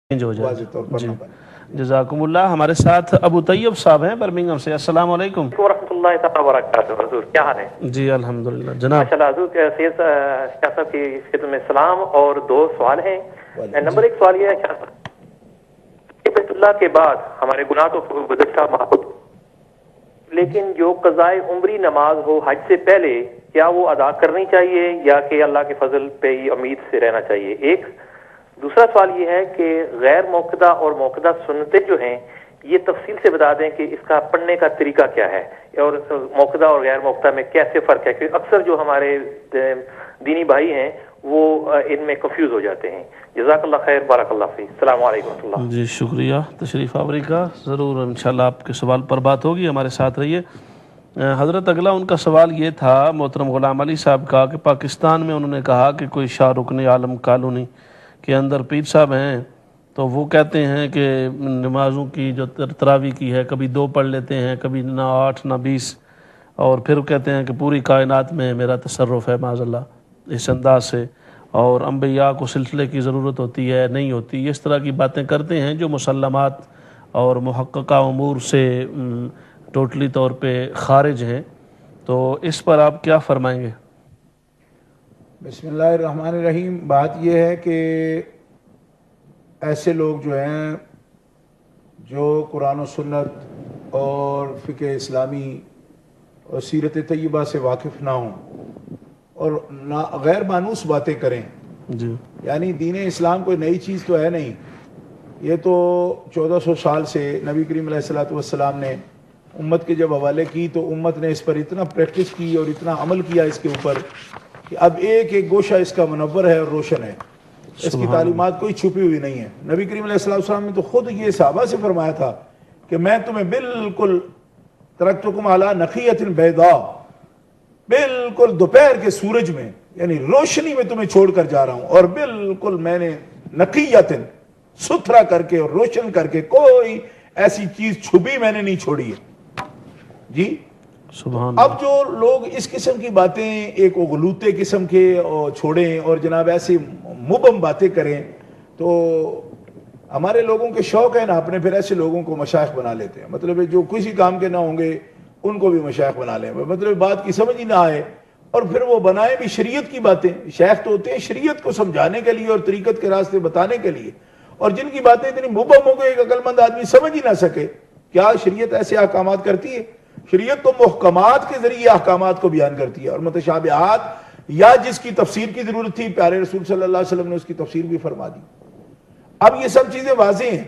ہو جائے واضح طور پر جی نہ بنے۔ جزاکم اللہ۔ ہمارے ساتھ ابو طیب صاحب ہیں برمنگھم سے۔ السلام علیکم ورحمۃ اللہ تعالیٰ وبرکاتہ۔ حضور کیا حال ہے؟ جی الحمدللہ جناب۔ ماشاء اللہ حضور سید شاہ صاحب کی خدمت میں سلام، اور دو سوال ہیں۔ نمبر ایک سوال یہ ہے شاہ صاحب کہ بیت اللہ کے بعد ہمارے گناہ تو گزشتہ معبود، لیکن جو قضائے عمری نماز ہو حج سے پہلے، کیا وہ ادا کرنی چاہیے یا کہ اللہ کے فضل پہ ہی امید سے رہنا چاہیے؟ ایک دوسرا سوال یہ ہے کہ غیر موقدہ اور موقدہ سنتیں جو ہیں، یہ تفصیل سے بتا دیں کہ اس کا پڑھنے کا طریقہ کیا ہے، اور موقدہ اور غیر موقدہ میں کیسے فرق ہے، کیونکہ اکثر جو ہمارے دینی بھائی ہیں وہ ان میں کنفیوز ہو جاتے ہیں۔ جزاک اللہ خیر، بارک اللہ فیک، السلام علیکم ورحمۃ اللہ۔ جی شکریہ تشریف آوری کا، ضرور انشاءاللہ آپ کے سوال پر بات ہوگی، ہمارے ساتھ رہیے۔ حضرت اگلا ان کا سوال یہ تھا محترم غلام علی صاحب کا کہ پاکستان میں انہوں نے کہا کہ کوئی شاہ رکن عالم کالونی کے اندر پیر صاحب ہیں، تو وہ کہتے ہیں کہ نمازوں کی جو تراویح کی ہے کبھی 2 پڑھ لیتے ہیں، کبھی نہ 8 نہ 20، اور پھر کہتے ہیں کہ پوری کائنات میں میرا تصرف ہے معاذ اللہ اس انداز سے، اور انبیاء کو سلسلے کی ضرورت ہوتی ہے نہیں ہوتی، اس طرح کی باتیں کرتے ہیں جو مسلمات اور محققہ امور سے ٹوٹلی طور پہ خارج ہیں۔ تو اس پر آپ کیا فرمائیں گے؟ بسم اللہ الرحمن الرحیم۔ بات یہ ہے کہ ایسے لوگ جو ہیں جو قرآن و سنت اور فقہ اسلامی اور سیرت طیبہ سے واقف نہ ہوں اور غیر مانوس باتیں کریں، جی یعنی دین اسلام کوئی نئی چیز تو ہے نہیں، یہ تو 1400 سال سے نبی کریم علیہ الصلوۃ والسلام نے امت کے جب حوالے کی تو امت نے اس پر اتنا پریکٹس کی اور اتنا عمل کیا اس کے اوپر کہ اب ایک ایک گوشہ اس کا منور ہے اور روشن ہے، اس کی تعلیمات کوئی چھپی ہوئی نہیں ہے۔ نبی کریم علیہ السلام نے تو خود یہ صحابہ سے فرمایا تھا کہ میں تمہیں بالکل ترکتکم علی نقیۃ بیضاء، بالکل دوپہر کے سورج میں یعنی روشنی میں تمہیں چھوڑ کر جا رہا ہوں، اور بالکل میں نے نقیۃ ستھرا کر کے اور روشن کر کے، کوئی ایسی چیز چھپی میں نے نہیں چھوڑی ہے۔ جی سبحان اب جو لوگ اس قسم کی باتیں ایک اغلوتے قسم کے چھوڑیں اور جناب ایسی مبہم باتیں کریں، تو ہمارے لوگوں کے شوق ہے نا اپنے، پھر ایسے لوگوں کو مشائخ بنا لیتے ہیں، مطلب جو کسی کام کے نہ ہوں گے ان کو بھی مشائخ بنا لیں، مطلب بات کی سمجھ ہی نہ آئے، اور پھر وہ بنائیں بھی شریعت کی باتیں۔ شیخ تو ہوتے ہیں شریعت کو سمجھانے کے لیے اور طریقت کے راستے بتانے کے لیے، اور جن کی باتیں اتنی مبہم ہو گئی ایک عقل مند آدمی سمجھ ہی نہ سکے۔ کیا شریعت ایسے احکامات کرتی ہے؟ شریعت تو محکمات کے ذریعے احکامات کو بیان کرتی ہے، اور متشابہات یا جس کی تفسیر کی ضرورت تھی پیارے رسول صلی اللہ علیہ وسلم نے اس کی تفسیر بھی فرما دی۔ اب یہ سب چیزیں واضح ہیں،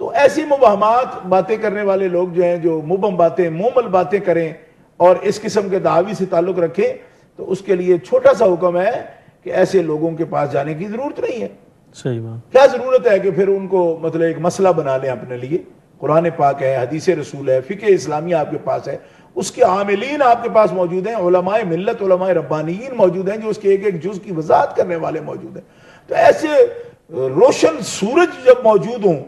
تو ایسی مبہمات باتیں کرنے والے لوگ جو ہیں، جو مبہم باتیں مومل باتیں کریں اور اس قسم کے دعوی سے تعلق رکھیں، تو اس کے لیے چھوٹا سا حکم ہے کہ ایسے لوگوں کے پاس جانے کی ضرورت نہیں ہے۔ صحیح بات۔ کیا ضرورت ہے کہ پھر ان کو مطلب ایک مسئلہ بنا لیں اپنے لیے؟ قرآن پاک ہے، حدیث رسول ہے، فقہ اسلامی آپ کے پاس ہے، اس کے عاملین آپ کے پاس موجود ہیں، علماء ملت، علماء ربانیین موجود ہیں جو اس کے ایک ایک جز کی وضاحت کرنے والے موجود ہیں۔ تو ایسے روشن سورج جب موجود ہوں،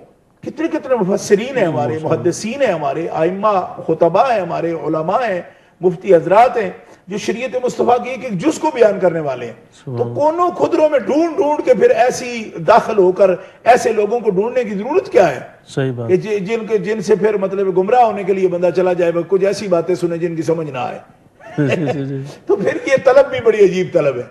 کتنے کتنے مفسرین ہیں ہمارے، محدثین ہیں ہمارے، ائمہ خطباء ہیں ہمارے، علماء ہیں، مفتی حضرات ہیں جو شریعت مصطفیٰ کی ایک ایک جز کو بیان کرنے والے ہیں۔ تو کونوں خدروں میں ڈھونڈ ڈھونڈ کے پھر ایسی داخل ہو کر ایسے لوگوں کو ڈھونڈنے کی ضرورت کیا ہے؟ صحیح بات۔ کہ جن سے پھر مطلب گمراہ ہونے کے لیے بندہ چلا جائے، کچھ ایسی باتیں سنے جن کی سمجھ نہ آئے، تو پھر یہ طلب بھی بڑی عجیب طلب ہے۔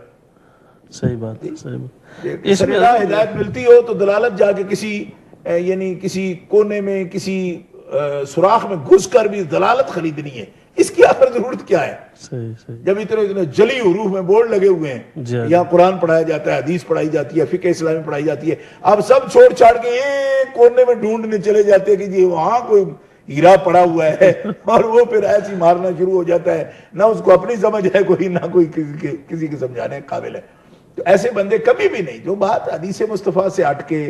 صحیح بات، صحیح بات۔ اس میں ہدایت ملتی ہو تو دلالت جا کے کسی یعنی کسی کونے میں کسی سوراخ میں گھس کر بھی دلالت خریدنی ہے، اس کی آخر ضرورت کیا ہے؟ صحیح صحیح۔ جب اتنے جلی حروف میں بورڈ لگے ہوئے ہیں، یہاں قرآن پڑھایا جاتا ہے، حدیث پڑھائی جاتی ہے، فقہ اسلامی پڑھائی جاتی ہے، اب سب چھوڑ چھاڑ کے ایک کونے میں ڈھونڈنے چلے جاتے ہیں کہ جی وہاں کوئی ہیرا پڑا ہوا ہے، اور وہ پھر ایسی مارنا شروع ہو جاتا ہے، نہ اس کو اپنی سمجھ ہے کوئی، نہ کوئی کسی کے سمجھانے قابل ہے۔ تو ایسے بندے کبھی بھی نہیں، جو بات حدیث مصطفیٰ سے ہٹ کے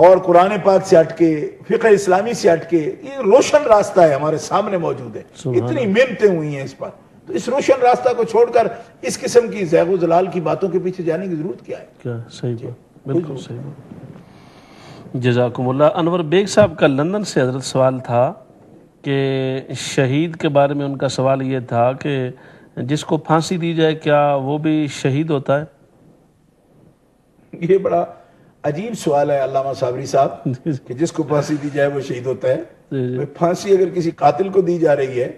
اور قرآن پاک سے ہٹ کے فقہ اسلامی سے ہٹ کے، یہ روشن راستہ ہے ہمارے سامنے موجود ہے، اتنی محنتیں ہوئی ہیں اس پر، تو اس روشن راستہ کو چھوڑ کر اس قسم کی زیغ و زلال کی باتوں کے پیچھے جانے کی ضرورت کیا ہے؟ کیا صحیح بات، بالکل صحیح بات۔ جزاکم اللہ۔ انور بیگ صاحب کا لندن سے حضرت سوال تھا کہ شہید کے بارے میں ان کا سوال یہ تھا کہ جس کو پھانسی دی جائے کیا وہ بھی شہید ہوتا ہے؟ یہ بڑا عجیب سوال ہے علامہ صابری صاحب کہ جس کو پھانسی دی جائے وہ شہید ہوتا ہے. پھانسی اگر کسی قاتل کو دی جا رہی ہے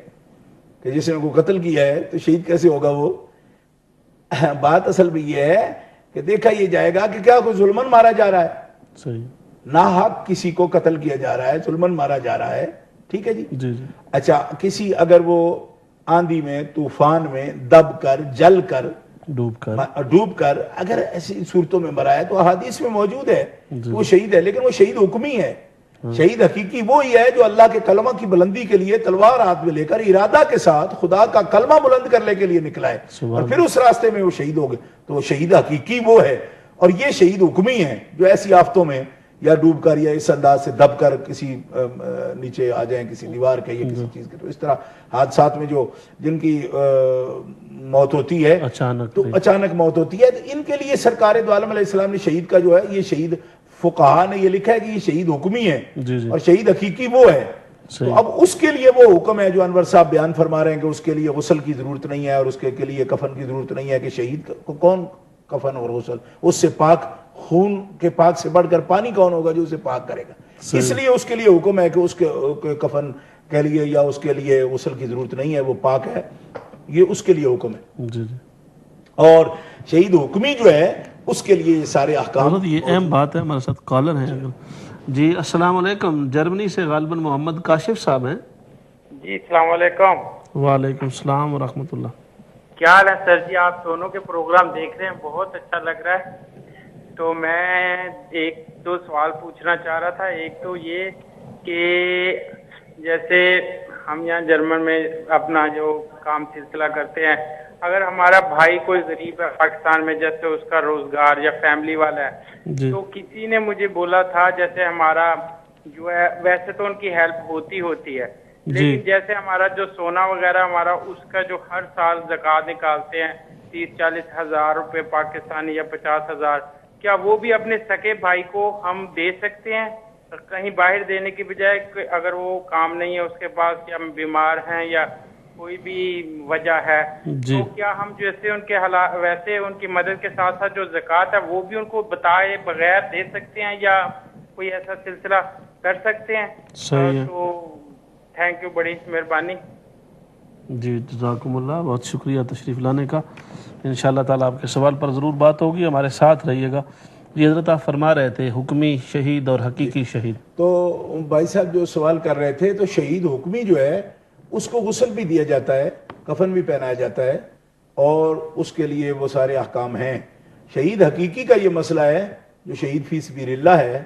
کہ جس نے کو قتل کیا ہے تو شہید کیسے ہوگا وہ؟ بات اصل میں یہ ہے کہ دیکھا یہ جائے گا کہ کیا کوئی ظلمن مارا جا رہا ہے، ناحق کسی کو قتل کیا جا رہا ہے، ظلمن مارا جا رہا ہے، ٹھیک ہے جی. اچھا کسی اگر وہ آندھی میں طوفان میں دب کر جل کر ڈوب کر اگر ایسی صورتوں میں مرا ہے تو احادیث میں موجود ہے وہ شہید ہے، لیکن وہ شہید حکمی ہے. شہید حقیقی وہی ہے جو اللہ کے کلمہ کی بلندی کے لیے تلوار ہاتھ میں لے کر ارادہ کے ساتھ خدا کا کلمہ بلند کرنے کے لیے نکلا ہے اور پھر اس راستے میں وہ شہید ہو گئے. تو وہ شہید حقیقی وہ ہے، اور یہ شہید حکمی ہے جو ایسی آفتوں میں یا ڈوب کر یا اس انداز سے دب کر کسی نیچے آ جائیں کسی دیوار کے یا کسی چیز کے. تو اس طرح حادثات میں جو جن کی موت ہوتی ہے تو اچانک موت ہوتی ہے، ان کے لیے سرکار دو عالم علیہ السلام نے شہید کا جو ہے یہ شہید فقہا نے یہ لکھا ہے کہ یہ شہید حکمی ہے اور شہید حقیقی وہ ہے. تو اب اس کے لیے وہ حکم ہے جو انور صاحب بیان فرما رہے ہیں کہ اس کے لیے غسل کی ضرورت نہیں ہے اور اس کے لیے کفن کی ضرورت نہیں ہے. کہ شہید کو کون کفن اور غسل، اس سے پاک خون کے پاک سے بڑھ کر پانی کون ہوگا جو اسے پاک کرے گا. اس لیے اس کے لیے حکم ہے کہ اس کے کفن کے لیے یا اس کے لیے غسل کی ضرورت نہیں ہے، وہ پاک ہے، یہ اس کے لیے حکم ہے. اور شہید حکمی جو ہے اس کے لیے یہ سارے احکام. یہ اہم بات ہے. ہمارے ساتھ کالر ہیں جی. السلام علیکم. جرمنی سے غالباً محمد کاشف صاحب ہیں. جی السلام علیکم. وعلیکم السلام ورحمۃ اللہ. کیا حال ہے سر جی؟ آپ دونوں کے پروگرام دیکھ رہے ہیں، بہت اچھا لگ رہا ہے. تو میں ایک دو سوال پوچھنا چاہ رہا تھا. ایک تو یہ کہ جیسے ہم یہاں جرمن میں اپنا جو کام سلسلہ کرتے ہیں، اگر ہمارا بھائی کوئی غریب ہے پاکستان میں، جیسے اس کا روزگار یا فیملی والا ہے، تو کسی نے مجھے بولا تھا جیسے ہمارا جو ہے ویسے تو ان کی ہیلپ ہوتی ہے، لیکن جیسے ہمارا جو سونا وغیرہ ہمارا اس کا جو ہر سال زکوٰۃ نکالتے ہیں 30-40 ہزار روپے پاکستانی یا 50,000، کیا وہ بھی اپنے سکے بھائی کو ہم دے سکتے ہیں کہیں باہر دینے کی بجائے؟ اگر وہ کام نہیں ہے اس کے پاس یا بیمار ہیں یا کوئی بھی وجہ ہے تو کیا ہم جیسے ان کے ویسے ان کی مدد کے ساتھ ساتھ جو زکوٰۃ ہے وہ بھی ان کو بتائے بغیر دے سکتے ہیں یا کوئی ایسا سلسلہ کر سکتے ہیں؟ تو تھینک یو، بڑی مہربانی. جی جزاکم اللہ، بہت شکریہ تشریف لانے کا. انشاءاللہ تعالیٰ آپ کے سوال پر ضرور بات ہوگی، ہمارے ساتھ رہیے گا. یہ حضرت آپ فرما رہے تھے حکمی شہید اور حقیقی شہید. تو بھائی صاحب جو سوال کر رہے تھے، تو شہید حکمی جو ہے اس کو غسل بھی دیا جاتا ہے، کفن بھی پہنایا جاتا ہے اور اس کے لیے وہ سارے احکام ہیں. شہید حقیقی کا یہ مسئلہ ہے جو شہید فی سبیل اللہ ہے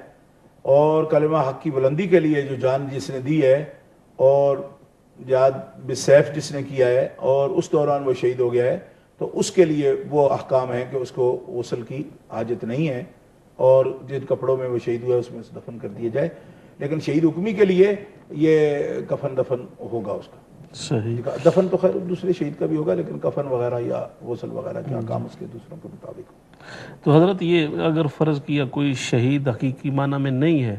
اور کلمہ حق کی بلندی کے لیے جو جان جس نے دی ہے اور جہاد بالسیف جس نے کیا ہے اور اس دوران وہ شہید ہو گیا ہے، تو اس کے لیے وہ احکام ہیں کہ اس کو غسل کی حاجت نہیں ہے اور جن کپڑوں میں وہ شہید ہوا ہے اس میں سے دفن کر دیا جائے. لیکن شہید حکمی کے لیے یہ کفن دفن ہوگا اس کا. صحیح. دفن تو خیر دوسرے شہید کا بھی ہوگا، لیکن کفن وغیرہ یا غسل وغیرہ کے احکام اس کے دوسروں کے مطابق. تو حضرت یہ اگر فرض کیا کوئی شہید حقیقی معنی میں نہیں ہے،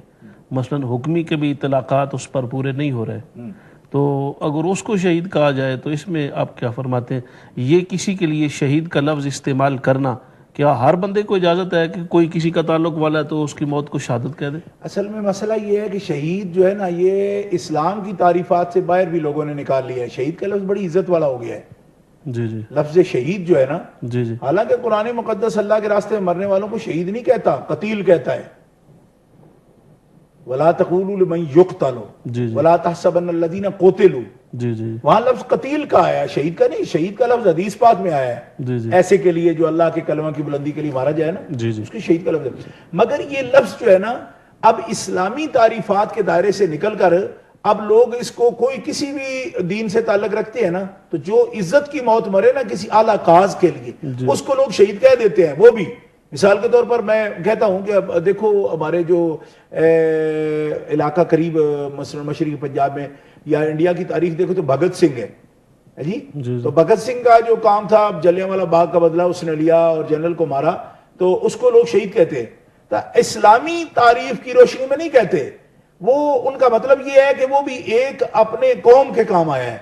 مثلا حکمی کے بھی اطلاقات اس پر پورے نہیں ہو رہے، تو اگر اس کو شہید کہا جائے تو اس میں آپ کیا فرماتے ہیں؟ یہ کسی کے لیے شہید کا لفظ استعمال کرنا کیا ہر بندے کو اجازت ہے کہ کوئی کسی کا تعلق والا ہے تو اس کی موت کو شہادت کہہ دے؟ اصل میں مسئلہ یہ ہے کہ شہید جو ہے نا، یہ اسلام کی تعریفات سے باہر بھی لوگوں نے نکال لیا ہے. شہید کا لفظ بڑی عزت والا ہو گیا ہے. جی جی. لفظ شہید جو ہے نا، جی جی. حالانکہ قرآن مقدس اللہ کے راستے میں مرنے والوں کو شہید نہیں کہتا، قتیل کہتا ہے. وَلَا تَقُولُوا لِمَنْ يُقْتَلُ وَلَا تَحْسَبَنَّ الَّذِينَ قُتِلُوا. جی جی. وہاں لفظ قتیل کا آیا، شہید کا نہیں. شہید کا لفظ حدیث پاک میں آیا ہے. جی جی. ایسے کے لیے جو اللہ کے کلمہ کی بلندی کے لیے مارا جائے نا، جی جی. اس کے شہید کا لفظ ہے. مگر یہ لفظ جو ہے نا، اب اسلامی تعریفات کے دائرے سے نکل کر اب لوگ اس کو کوئی کسی بھی دین سے تعلق رکھتے ہیں نا، تو جو عزت کی موت مرے نا کسی اعلیٰ کاز کے لیے، اس کو لوگ شہید کہہ دیتے ہیں. وہ بھی مثال کے طور پر میں کہتا ہوں کہ دیکھو ہمارے جو علاقہ قریب مثلا مشرقی پنجاب میں یا انڈیا کی تاریخ دیکھو تو بھگت سنگھ ہے جی. تو بھگت سنگھ کا جو کام تھا، جلیانوالہ باغ کا بدلہ اس نے لیا اور جنرل کو مارا، تو اس کو لوگ شہید کہتے ہیں. تو اسلامی تعریف کی روشنی میں نہیں کہتے. وہ ان کا مطلب یہ ہے کہ وہ بھی ایک اپنے قوم کے کام آیا ہے،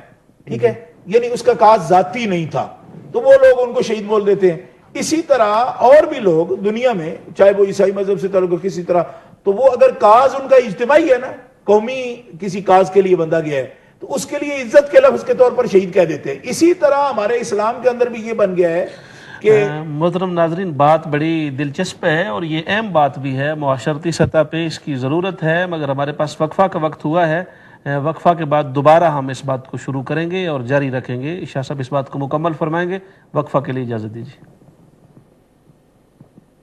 ٹھیک ہے، یعنی اس کا کاز ذاتی نہیں تھا، تو وہ لوگ ان کو شہید بول دیتے ہیں. اسی طرح اور بھی لوگ دنیا میں چاہے وہ عیسائی مذہب سے تعلق کسی طرح، تو وہ اگر کاز ان کا اجتماعی ہے نا، قومی کسی کاز کے لیے بندہ گیا ہے تو اس کے لیے عزت کے لفظ کے طور پر شہید کہہ دیتے ہیں. اسی طرح ہمارے اسلام کے اندر بھی یہ بن گیا ہے کہ محترم ناظرین، بات بڑی دلچسپ ہے اور یہ اہم بات بھی ہے، معاشرتی سطح پہ اس کی ضرورت ہے، مگر ہمارے پاس وقفہ کا وقت ہوا ہے. وقفہ کے بعد دوبارہ ہم اس بات کو شروع کریں گے اور جاری رکھیں گے. شاہ صاحب اس بات کو مکمل فرمائیں گے. وقفہ کے لیے اجازت دیجیے.